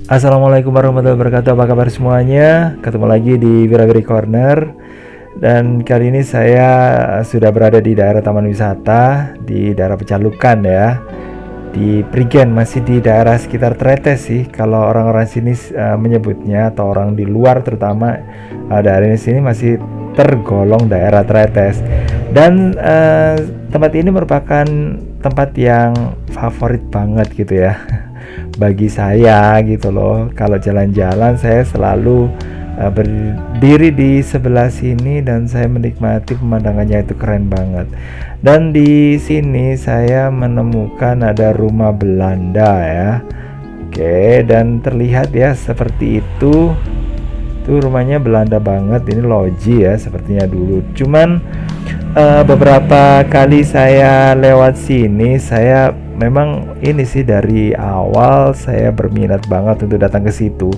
Assalamualaikum warahmatullahi wabarakatuh. Apa kabar semuanya? Ketemu lagi di Wirawiri Corner. Dan kali ini saya sudah berada di daerah Taman Wisata di daerah Pecalukan ya. Di Prigen, masih di daerah sekitar Tretes sih. Kalau orang-orang sini menyebutnya, atau orang di luar terutama daerah sini masih tergolong daerah Tretes. Dan tempat ini merupakan tempat yang favorit banget gitu ya bagi saya gitu loh. Kalau jalan-jalan saya selalu berdiri di sebelah sini dan saya menikmati pemandangannya, itu keren banget. Dan di sini saya menemukan ada rumah Belanda ya. Oke, dan terlihat ya seperti itu. Tuh rumahnya Belanda banget, ini loji ya sepertinya dulu. Cuman beberapa kali saya lewat sini, saya memang ini sih dari awal saya berminat banget untuk datang ke situ,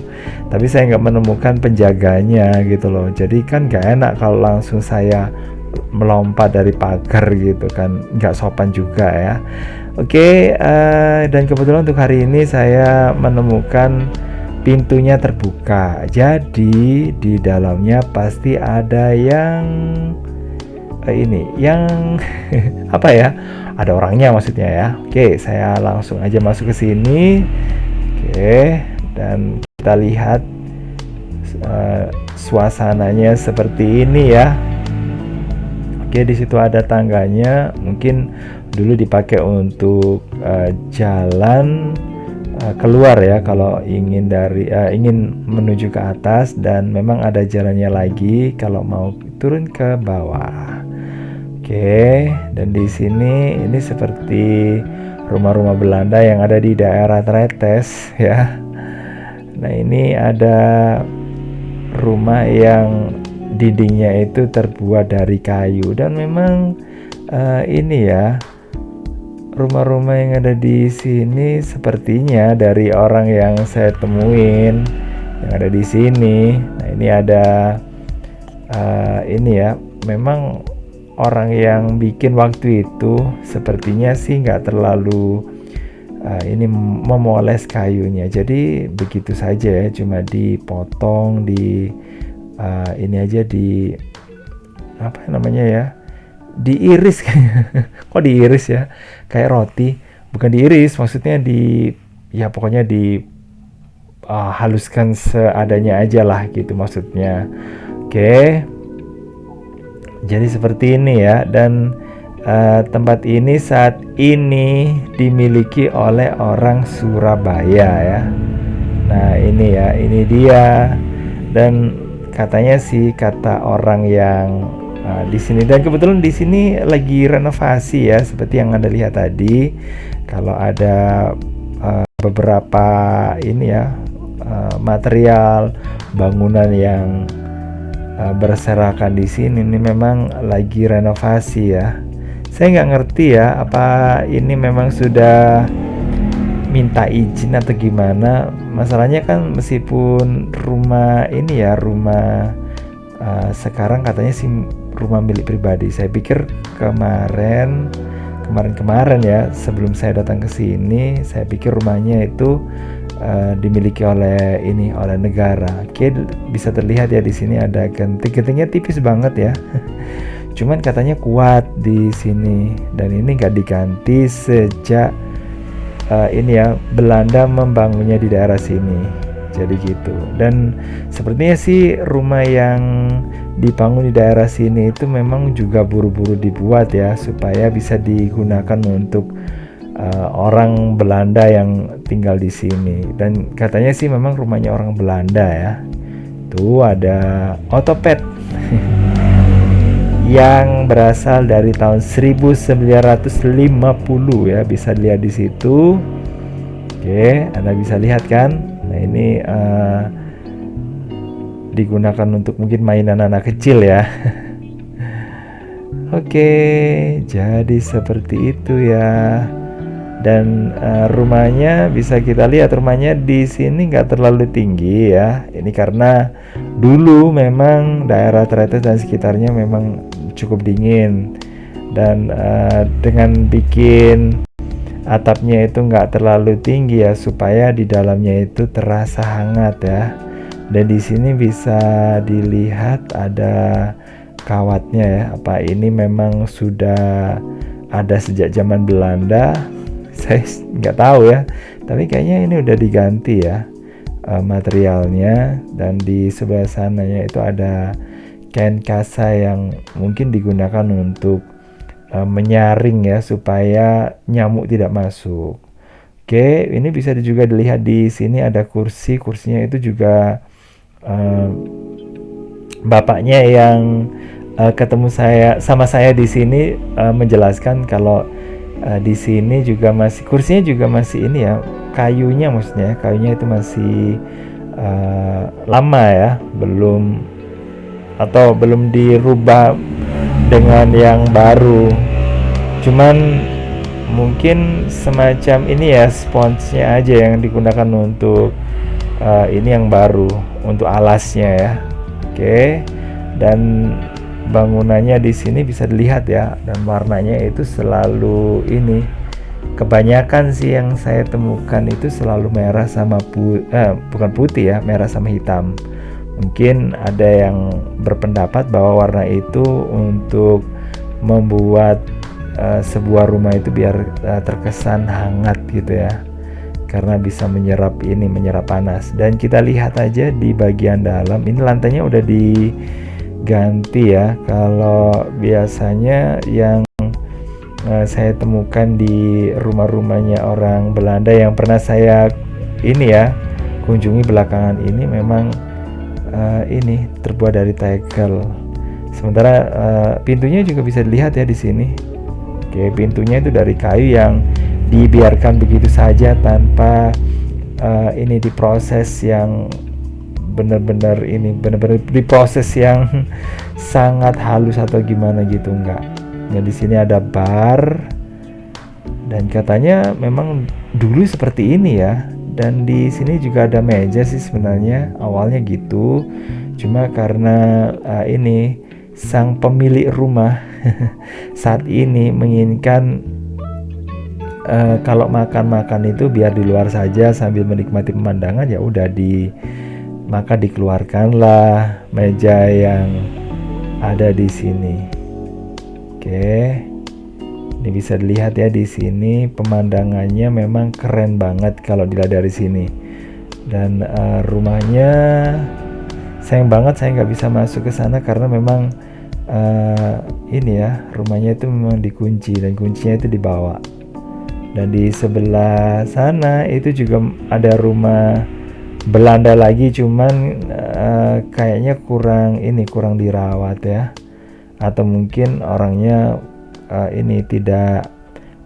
tapi saya nggak menemukan penjaganya gitu loh. Jadi kan nggak enak kalau langsung saya melompat dari pagar gitu kan, nggak sopan juga ya. Oke, dan kebetulan untuk hari ini saya menemukan pintunya terbuka, jadi di dalamnya pasti ada yang ini yang apa ya, ada orangnya maksudnya ya. Oke, saya langsung aja masuk ke sini. Oke, dan kita lihat suasananya seperti ini ya. Oke, di situ ada tangganya, mungkin dulu dipakai untuk jalan keluar ya kalau ingin ingin menuju ke atas, dan memang ada jalannya lagi kalau mau turun ke bawah. Oke, dan di sini ini seperti rumah-rumah Belanda yang ada di daerah Tretes ya. Nah, ini ada rumah yang dindingnya itu terbuat dari kayu, dan memang ini ya, rumah-rumah yang ada di sini sepertinya dari orang yang saya temuin yang ada di sini. Nah, ini ada ini ya, memang orang yang bikin waktu itu sepertinya sih nggak terlalu ini memoles kayunya, jadi begitu saja ya, cuma dipotong di ini aja, di apa namanya ya, diiris kok diiris ya, kayak roti, bukan diiris, maksudnya di, ya pokoknya di haluskan seadanya aja lah gitu maksudnya. Oke, jadi seperti ini ya. Dan tempat ini saat ini dimiliki oleh orang Surabaya ya. Nah, ini ya, ini dia. Dan katanya sih, kata orang yang di sini, dan kebetulan di sini lagi renovasi ya, seperti yang Anda lihat tadi. Kalau ada beberapa ini ya, material bangunan yang berserakan di sini, ini memang lagi renovasi ya. Saya nggak ngerti ya, apa ini memang sudah minta izin atau gimana. Masalahnya kan meskipun rumah ini ya, rumah sekarang katanya sih rumah milik pribadi. Saya pikir kemarin ya, sebelum saya datang ke sini, saya pikir rumahnya itu dimiliki oleh negara. Oke, bisa terlihat ya di sini ada genting-gentingnya tipis banget ya. Cuman katanya kuat di sini, dan ini nggak diganti sejak ini ya, Belanda membangunnya di daerah sini. Jadi gitu. Dan sepertinya sih rumah yang dibangun di daerah sini itu memang juga buru-buru dibuat ya, supaya bisa digunakan untuk orang Belanda yang tinggal di sini. Dan katanya sih memang rumahnya orang Belanda ya. Tuh ada otopet yang berasal dari tahun 1950 ya, bisa dilihat di situ. Oke, Anda bisa lihat kan. Nah, ini digunakan untuk mungkin mainan anak kecil ya. Oke, jadi seperti itu ya. Dan rumahnya bisa kita lihat, rumahnya di sini nggak terlalu tinggi ya. Ini karena dulu memang daerah Tretes dan sekitarnya memang cukup dingin, dan dengan bikin atapnya itu nggak terlalu tinggi ya, supaya di dalamnya itu terasa hangat ya. Dan di sini bisa dilihat ada kawatnya ya. Apa ini memang sudah ada sejak zaman Belanda? Saya nggak tahu ya. Tapi kayaknya ini udah diganti ya materialnya. Dan di sebelah sananya itu ada kain kasa yang mungkin digunakan untuk menyaring ya, supaya nyamuk tidak masuk. Oke, ini bisa juga dilihat di sini ada kursi. Kursinya itu juga bapaknya yang ketemu saya di sini menjelaskan kalau di sini juga masih kursinya juga masih ini ya, kayunya itu masih lama ya, belum dirubah dengan yang baru. Cuman mungkin semacam ini ya, sponsnya aja yang digunakan untuk ini yang baru untuk alasnya ya. Oke. Dan bangunannya di sini bisa dilihat ya, dan warnanya itu selalu ini, kebanyakan sih yang saya temukan itu selalu merah sama bukan putih ya, merah sama hitam. Mungkin ada yang berpendapat bahwa warna itu untuk membuat sebuah rumah itu biar terkesan hangat gitu ya, karena bisa menyerap panas. Dan kita lihat aja di bagian dalam ini, lantainya udah diganti ya. Kalau biasanya yang saya temukan di rumah-rumahnya orang Belanda yang pernah saya ini ya kunjungi belakangan ini, memang ini terbuat dari tegel. Sementara pintunya juga bisa dilihat ya di sini. Oke, pintunya itu dari kayu yang dibiarkan begitu saja tanpa ini diproses yang benar-benar diproses yang sangat halus atau gimana gitu, enggak. Nah, di sini ada bar, dan katanya memang dulu seperti ini ya. Dan di sini juga ada meja sih sebenarnya awalnya gitu. Cuma karena ini sang pemilik rumah saat ini menginginkan kalau makan itu biar di luar saja sambil menikmati pemandangan, ya udah maka dikeluarkanlah meja yang ada di sini. Oke. Ini bisa dilihat ya di sini, pemandangannya memang keren banget kalau dilihat dari sini. Dan rumahnya sayang banget saya nggak bisa masuk ke sana karena memang ini ya, rumahnya itu memang dikunci dan kuncinya itu dibawa. Dan di sebelah sana itu juga ada rumah Belanda lagi, cuman kayaknya kurang dirawat ya, atau mungkin orangnya ini tidak,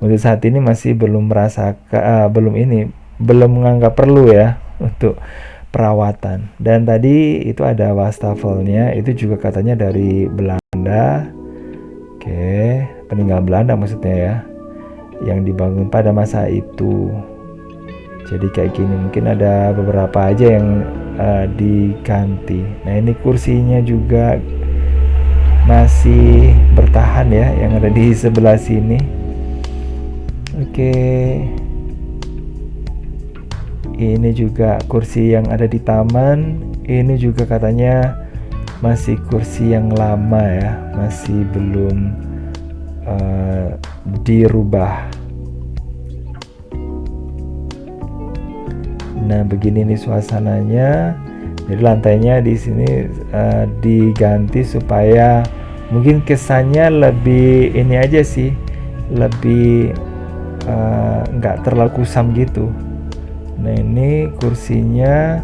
untuk saat ini masih belum belum menganggap perlu ya untuk perawatan. Dan tadi itu ada wastafelnya, itu juga katanya dari Belanda. Oke, peninggalan Belanda maksudnya ya, yang dibangun pada masa itu. Jadi kayak gini, mungkin ada beberapa aja yang diganti. Nah, ini kursinya juga masih bertahan ya, yang ada di sebelah sini. Oke. Ini juga kursi yang ada di taman. Ini juga katanya masih kursi yang lama ya, masih belum dirubah. Nah, begini nih suasananya. Jadi lantainya di sini diganti supaya mungkin kesannya lebih ini aja sih, lebih nggak terlalu kusam gitu. Nah, ini kursinya.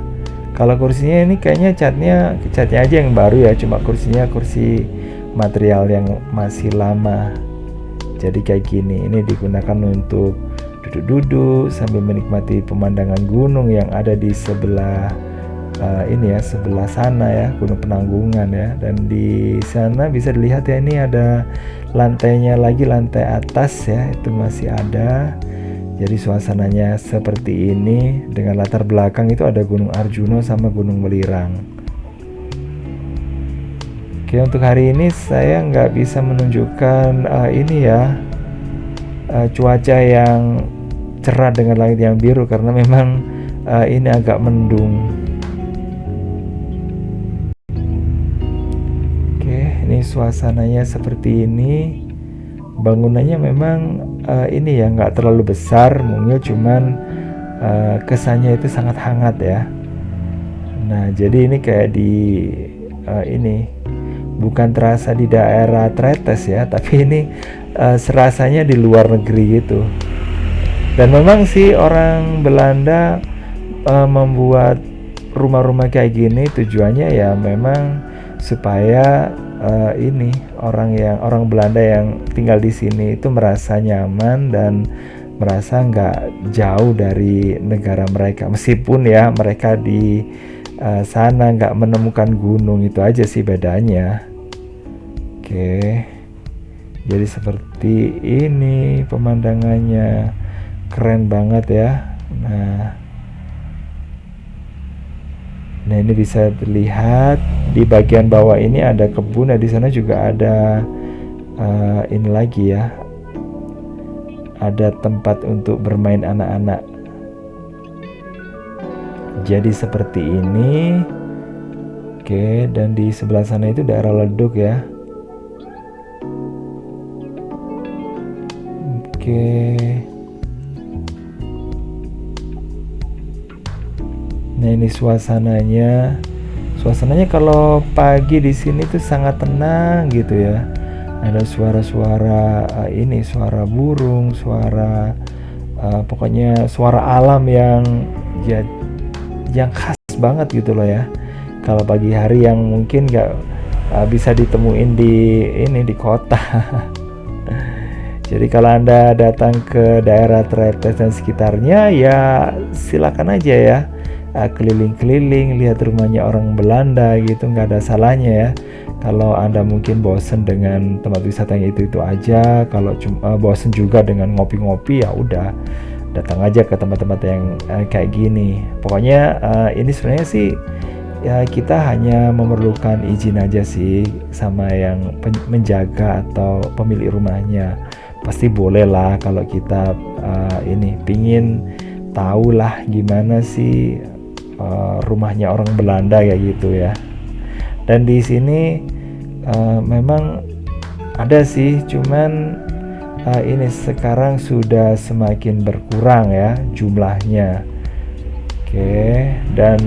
Kalau kursinya ini kayaknya catnya aja yang baru ya, cuma kursinya kursi material yang masih lama. Jadi kayak gini, ini digunakan untuk duduk-duduk sambil menikmati pemandangan gunung yang ada di sebelah ini ya, sebelah sana ya, Gunung Penanggungan ya. Dan di sana bisa dilihat ya, ini ada lantainya lagi, lantai atas ya, itu masih ada. Jadi suasananya seperti ini, dengan latar belakang itu ada Gunung Arjuna sama Gunung Welirang. Oke, untuk hari ini saya nggak bisa menunjukkan ini ya, cuaca yang cerah dengan langit yang biru karena memang ini agak mendung. Oke, ini suasananya seperti ini. Bangunannya memang ini ya nggak terlalu besar, mungil, cuman kesannya itu sangat hangat ya. Nah, jadi ini kayak di ini bukan terasa di daerah Tretes ya, tapi ini serasanya di luar negeri gitu. Dan memang sih orang Belanda membuat rumah-rumah kayak gini tujuannya ya memang supaya ini orang Belanda yang tinggal di sini itu merasa nyaman dan merasa nggak jauh dari negara mereka, meskipun ya mereka di sana nggak menemukan gunung, itu aja sih bedanya. Oke, jadi seperti ini pemandangannya, keren banget ya. Nah, ini bisa terlihat di bagian bawah ini ada kebun. Nah, di sana juga ada ini lagi ya, ada tempat untuk bermain anak-anak. Jadi seperti ini. Oke, dan di sebelah sana itu daerah Leduk ya. Oke. Nah, ini suasananya. Suasananya kalau pagi di sini tuh sangat tenang gitu ya. Ada suara-suara ini, suara burung, suara pokoknya suara alam yang ya yang khas banget gitu loh ya. Kalau pagi hari yang mungkin nggak bisa ditemuin di kota. Jadi kalau Anda datang ke daerah Tretes dan sekitarnya ya silakan aja ya, keliling-keliling, lihat rumahnya orang Belanda gitu, nggak ada salahnya ya. Kalau Anda mungkin bosen dengan tempat wisata yang itu aja, kalau bosen juga dengan ngopi-ngopi, ya udah datang aja ke tempat-tempat yang kayak gini. Pokoknya ini sebenarnya sih ya kita hanya memerlukan izin aja sih sama yang menjaga atau pemilik rumahnya. Pasti boleh lah kalau kita ini pingin tahu lah gimana sih rumahnya orang Belanda kayak gitu ya. Dan di sini memang ada sih, cuman ini sekarang sudah semakin berkurang ya jumlahnya. Oke, dan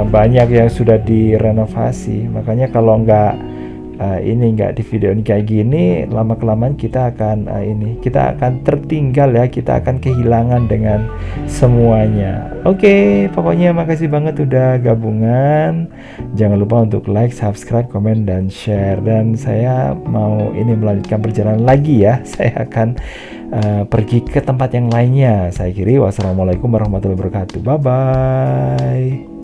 banyak yang sudah direnovasi. Makanya kalau nggak di video ini kayak gini, lama kelamaan kita akan kita akan tertinggal ya, kita akan kehilangan dengan semuanya. Oke, pokoknya makasih banget udah gabungan. Jangan lupa untuk like, subscribe, komen, dan share. Dan saya mau melanjutkan perjalanan lagi ya. Saya akan pergi ke tempat yang lainnya. Saya akhiri, wassalamualaikum warahmatullahi wabarakatuh. Bye bye.